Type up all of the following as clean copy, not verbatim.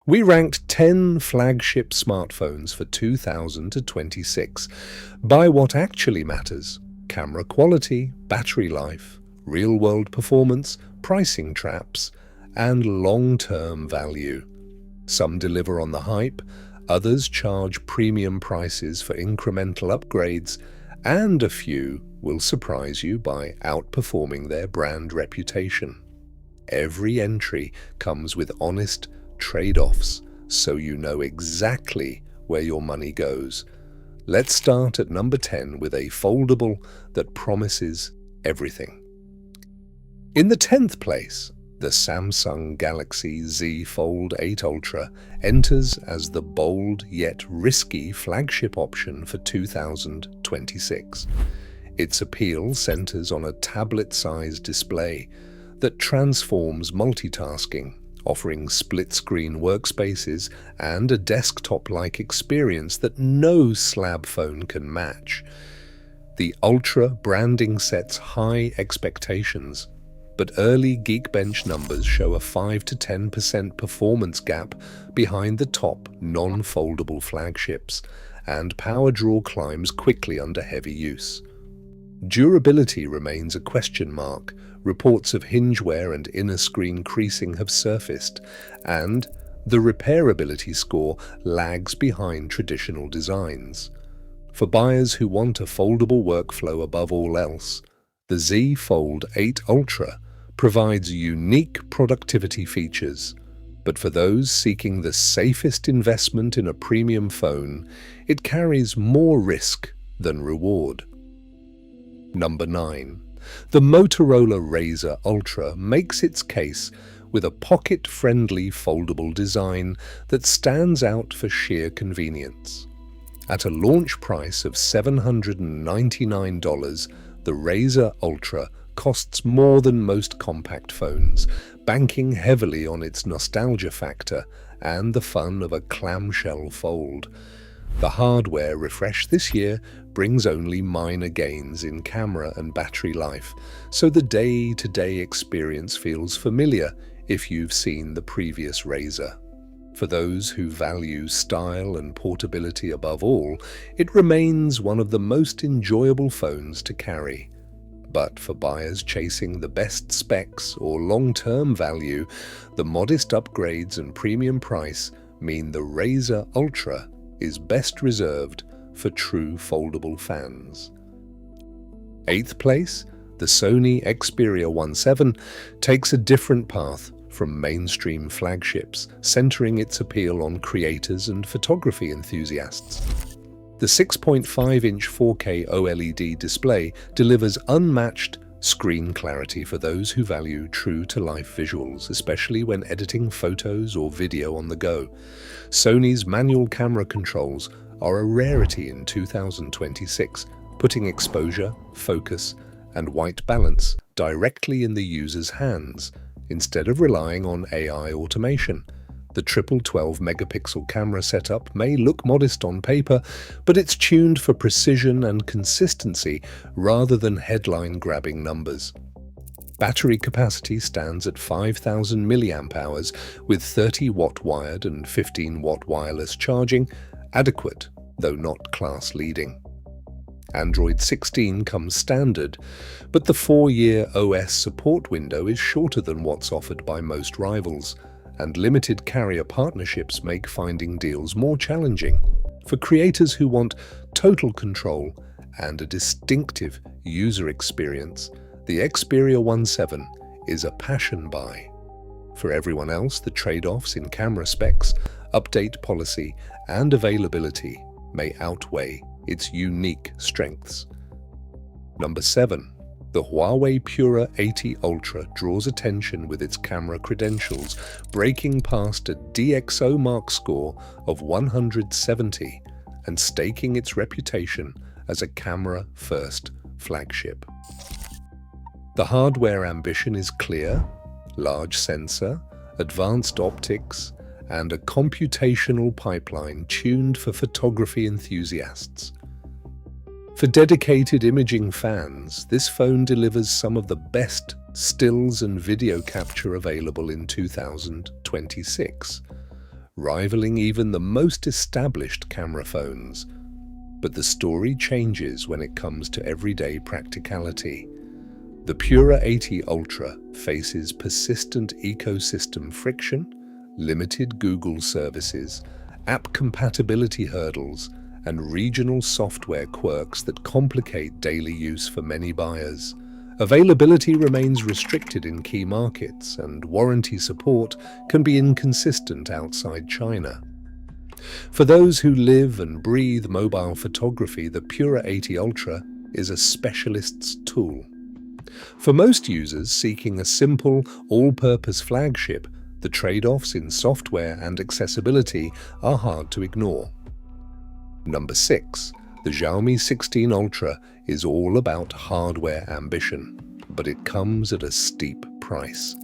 We ranked 10 flagship smartphones for 2026 by what actually matters: camera quality, battery life, real-world performance, pricing traps, and long-term value. Some deliver on the hype, others charge premium prices for incremental upgrades, and a few will surprise you by outperforming their brand reputation. Every entry comes with honest trade-offs, so you know exactly where your money goes. Let's start at number 10 with a foldable that promises everything. In the 10th place, the Samsung Galaxy Z Fold 8 Ultra enters as the bold yet risky flagship option for 2026. Its appeal centers on a tablet-sized display that transforms multitasking, offering split-screen workspaces and a desktop-like experience that no slab phone can match. The Ultra branding sets high expectations, but early Geekbench numbers show a 5 to 10% performance gap behind the top non-foldable flagships, and power draw climbs quickly under heavy use. Durability remains a question mark. Reports of hinge wear and inner screen creasing have surfaced, and the repairability score lags behind traditional designs. For buyers who want a foldable workflow above all else, the Z Fold 8 Ultra provides unique productivity features. But for those seeking the safest investment in a premium phone, it carries more risk than reward. Number 9. The Motorola Razr Ultra makes its case with a pocket-friendly foldable design that stands out for sheer convenience. At a launch price of $799, the Razr Ultra costs more than most compact phones, banking heavily on its nostalgia factor and the fun of a clamshell fold. The hardware refresh this year brings only minor gains in camera and battery life, so the day-to-day experience feels familiar if you've seen the previous Razr. For those who value style and portability above all, it remains one of the most enjoyable phones to carry. But for buyers chasing the best specs or long-term value, the modest upgrades and premium price mean the Razr Ultra is best reserved for true foldable fans. 8th place, the Sony Xperia 1.7 takes a different path from mainstream flagships, centering its appeal on creators and photography enthusiasts. The 6.5-inch 4K OLED display delivers unmatched screen clarity for those who value true-to-life visuals, especially when editing photos or video on the go. Sony's manual camera controls are a rarity in 2026, putting exposure, focus, and white balance directly in the user's hands, instead of relying on AI automation. The triple 12-megapixel camera setup may look modest on paper, but it's tuned for precision and consistency rather than headline-grabbing numbers. Battery capacity stands at 5,000 mAh with 30-watt wired and 15-watt wireless charging, adequate, though not class-leading. Android 16 comes standard, but the 4-year OS support window is shorter than what's offered by most rivals, and limited carrier partnerships make finding deals more challenging. For creators who want total control and a distinctive user experience, the Xperia 1.7 is a passion buy. For everyone else, the trade-offs in camera specs, update policy, and availability may outweigh its unique strengths. Number 7. The Huawei Pura 80 Ultra draws attention with its camera credentials, breaking past a DxO Mark score of 170 and staking its reputation as a camera-first flagship. The hardware ambition is clear: large sensor, advanced optics, and a computational pipeline tuned for photography enthusiasts. For dedicated imaging fans, this phone delivers some of the best stills and video capture available in 2026. rivaling even the most established camera phones. But the story changes when it comes to everyday practicality. The Pura 80 Ultra faces persistent ecosystem friction, limited Google services, app compatibility hurdles, and regional software quirks that complicate daily use for many buyers. Availability remains restricted in key markets, and warranty support can be inconsistent outside China. For those who live and breathe mobile photography, the Pura 80 Ultra is a specialist's tool. For most users seeking a simple, all-purpose flagship, the trade-offs in software and accessibility are hard to ignore. Number 6. The Xiaomi 16 Ultra is all about hardware ambition, but it comes at a steep price.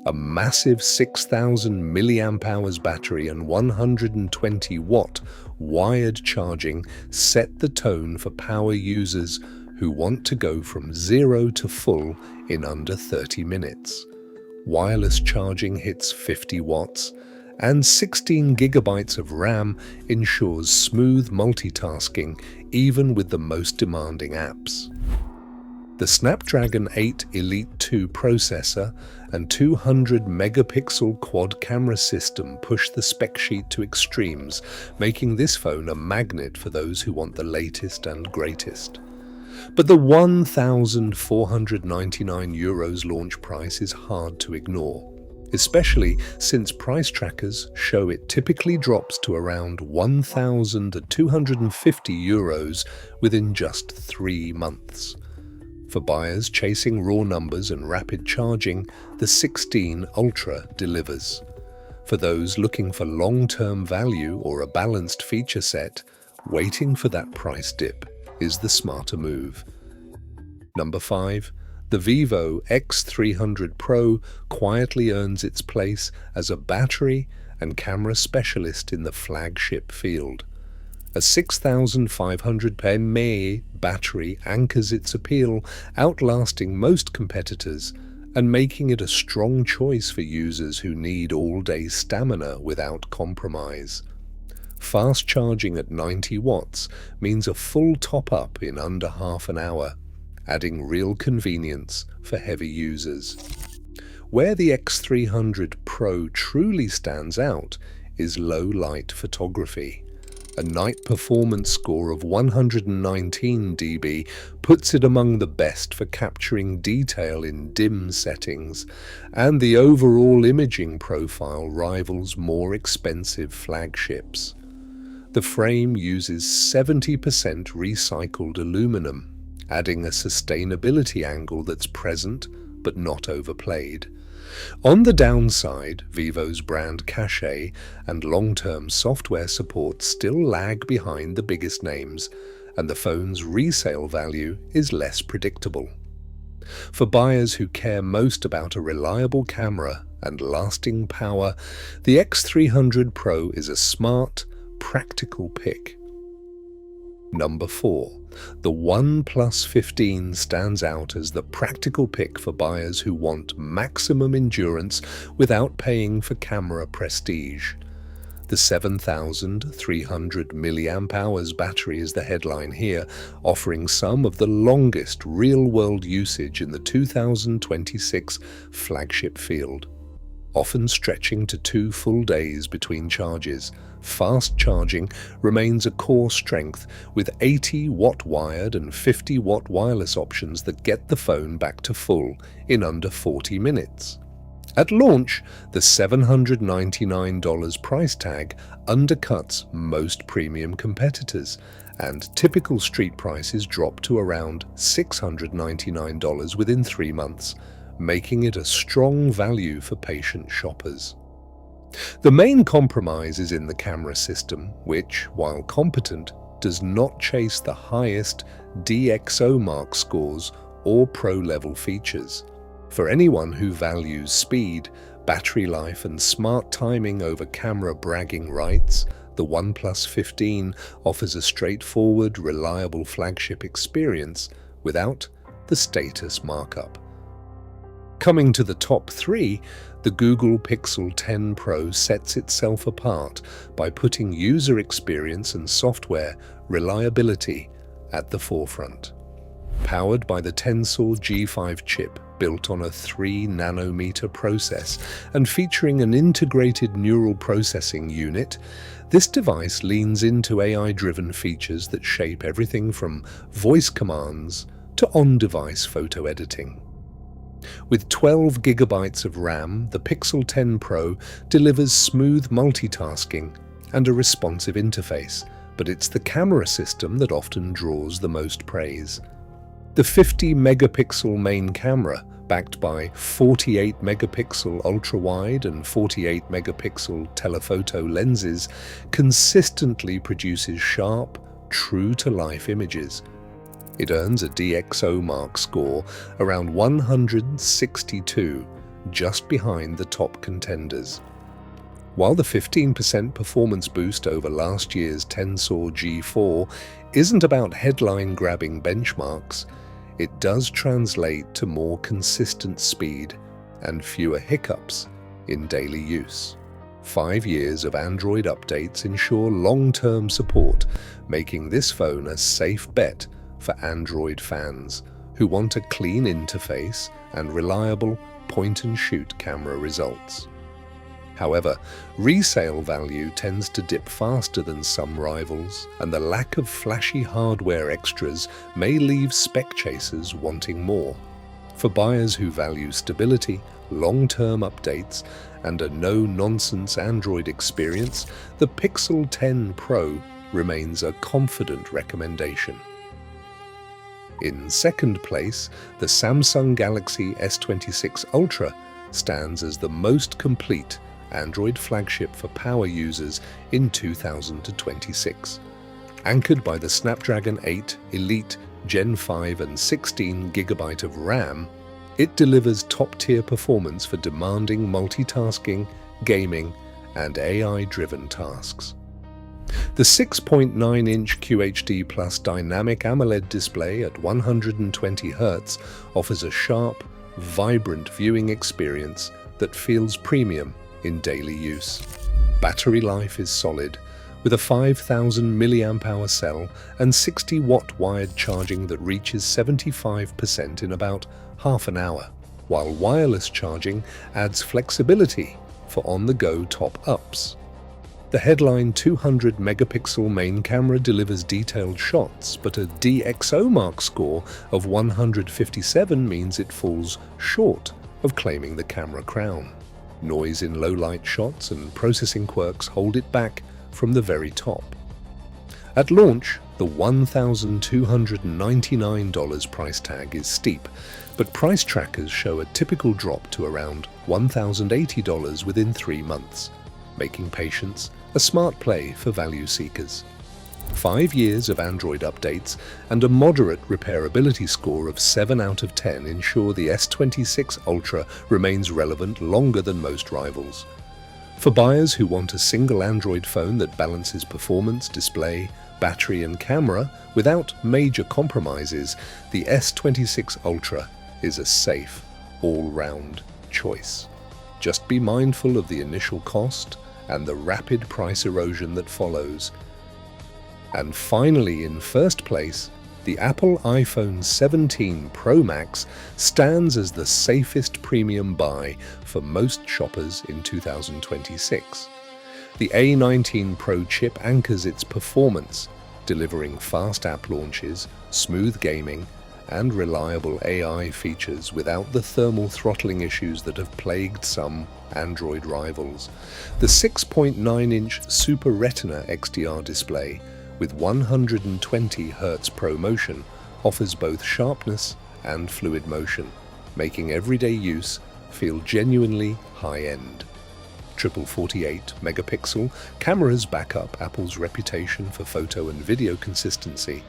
A massive 6,000 mAh battery and 120-watt wired charging set the tone for power users who want to go from 0 to full in under 30 minutes. Wireless charging hits 50 watts, and 16 GB of RAM ensures smooth multitasking even with the most demanding apps. The Snapdragon 8 Elite 2 processor and 200-megapixel quad camera system push the spec sheet to extremes, making this phone a magnet for those who want the latest and greatest. But the €1,499 launch price is hard to ignore, especially since price trackers show it typically drops to around €1,250 within just 3 months. For buyers chasing raw numbers and rapid charging, the 16 Ultra delivers. For those looking for long-term value or a balanced feature set, waiting for that price dip is the smarter move. Number 5. The Vivo X300 Pro quietly earns its place as a battery and camera specialist in the flagship field. A 6,500 mAh battery anchors its appeal, outlasting most competitors and making it a strong choice for users who need all-day stamina without compromise. Fast charging at 90 watts means a full top-up in under half an hour, adding real convenience for heavy users. Where the X300 Pro truly stands out is low-light photography. A night performance score of 119 dB puts it among the best for capturing detail in dim settings, and the overall imaging profile rivals more expensive flagships. The frame uses 70% recycled aluminum, adding a sustainability angle that's present but not overplayed. On the downside, Vivo's brand cachet and long-term software support still lag behind the biggest names, and the phone's resale value is less predictable. For buyers who care most about a reliable camera and lasting power, the X300 Pro is a smart, practical pick. Number 4. The OnePlus 15 stands out as the practical pick for buyers who want maximum endurance without paying for camera prestige. The 7,300 mAh battery is the headline here, offering some of the longest real-world usage in the 2026 flagship field, often stretching to 2 full days between charges. Fast charging remains a core strength, with 80-watt wired and 50-watt wireless options that get the phone back to full in under 40 minutes. At launch, the $799 price tag undercuts most premium competitors, and typical street prices drop to around $699 within 3 months, making it a strong value for patient shoppers. The main compromise is in the camera system, which, while competent, does not chase the highest DxO mark scores or pro-level features. For anyone who values speed, battery life, and smart timing over camera bragging rights, the OnePlus 15 offers a straightforward, reliable flagship experience without the status markup. Coming to the top three, the Google Pixel 10 Pro sets itself apart by putting user experience and software reliability at the forefront. Powered by the Tensor G5 chip built on a 3-nanometer process and featuring an integrated neural processing unit, this device leans into AI-driven features that shape everything from voice commands to on-device photo editing. With 12 gigabytes of RAM, the Pixel 10 Pro delivers smooth multitasking and a responsive interface, but it's the camera system that often draws the most praise. The 50-megapixel main camera, backed by 48-megapixel ultra-wide and 48-megapixel telephoto lenses, consistently produces sharp, true-to-life images. It earns a DxO Mark score around 162, just behind the top contenders. While the 15% performance boost over last year's Tensor G4 isn't about headline-grabbing benchmarks, it does translate to more consistent speed and fewer hiccups in daily use. 5 years of Android updates ensure long-term support, making this phone a safe bet for Android fans who want a clean interface and reliable point-and-shoot camera results. However, resale value tends to dip faster than some rivals, and the lack of flashy hardware extras may leave spec chasers wanting more. For buyers who value stability, long-term updates, and a no-nonsense Android experience, the Pixel 10 Pro remains a confident recommendation. In second place, the Samsung Galaxy S26 Ultra stands as the most complete Android flagship for power users in 2026. Anchored by the Snapdragon 8 Elite Gen 5 and 16 GB of RAM, it delivers top-tier performance for demanding multitasking, gaming, and AI-driven tasks. The 6.9-inch QHD Plus dynamic AMOLED display at 120 Hz offers a sharp, vibrant viewing experience that feels premium in daily use. Battery life is solid, with a 5,000 mAh cell and 60-watt wired charging that reaches 75% in about half an hour, while wireless charging adds flexibility for on-the-go top-ups. The headline 200-megapixel main camera delivers detailed shots, but a DxO Mark score of 157 means it falls short of claiming the camera crown. Noise in low-light shots and processing quirks hold it back from the very top. At launch, the $1,299 price tag is steep, but price trackers show a typical drop to around $1,080 within 3 months, making patience a smart play for value seekers. 5 years of Android updates and a moderate repairability score of 7 out of 10 ensure the S26 Ultra remains relevant longer than most rivals. For buyers who want a single Android phone that balances performance, display, battery and camera without major compromises, the S26 Ultra is a safe, all-round choice. Just be mindful of the initial cost and the rapid price erosion that follows. And finally, in first place, the Apple iPhone 17 Pro Max stands as the safest premium buy for most shoppers in 2026. The A19 Pro chip anchors its performance, delivering fast app launches, smooth gaming, and reliable AI features without the thermal throttling issues that have plagued some Android rivals. The 6.9-inch Super Retina XDR display with 120 Hz ProMotion offers both sharpness and fluid motion, making everyday use feel genuinely high-end. Triple 48-megapixel cameras back up Apple's reputation for photo and video consistency,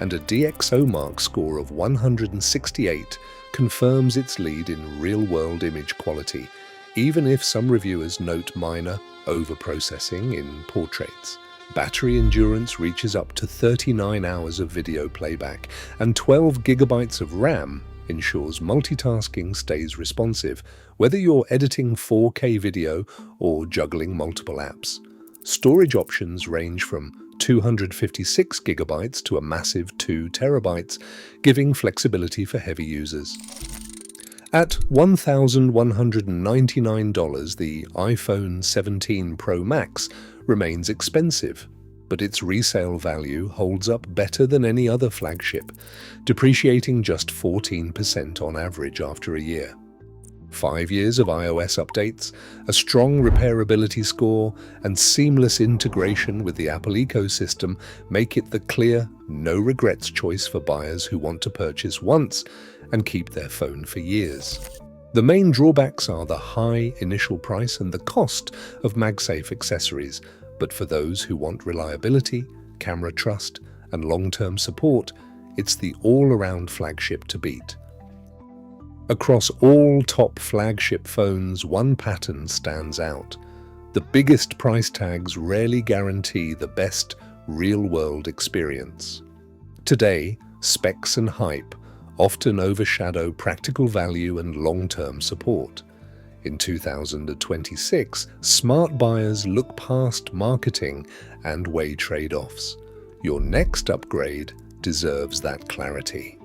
and a DxO Mark score of 168 confirms its lead in real-world image quality, even if some reviewers note minor overprocessing in portraits. Battery endurance reaches up to 39 hours of video playback, and 12 gigabytes of RAM ensures multitasking stays responsive, whether you're editing 4K video or juggling multiple apps. Storage options range from 256 gigabytes to a massive 2 terabytes, giving flexibility for heavy users. At $1,199, the iPhone 17 Pro Max remains expensive, but its resale value holds up better than any other flagship, depreciating just 14% on average after a year. 5 years of iOS updates, a strong repairability score, and seamless integration with the Apple ecosystem make it the clear, no-regrets choice for buyers who want to purchase once and keep their phone for years. The main drawbacks are the high initial price and the cost of MagSafe accessories, but for those who want reliability, camera trust, and long-term support, it's the all-around flagship to beat. Across all top flagship phones, one pattern stands out. The biggest price tags rarely guarantee the best real-world experience. Today, specs and hype often overshadow practical value and long-term support. In 2026, smart buyers look past marketing and weigh trade-offs. Your next upgrade deserves that clarity.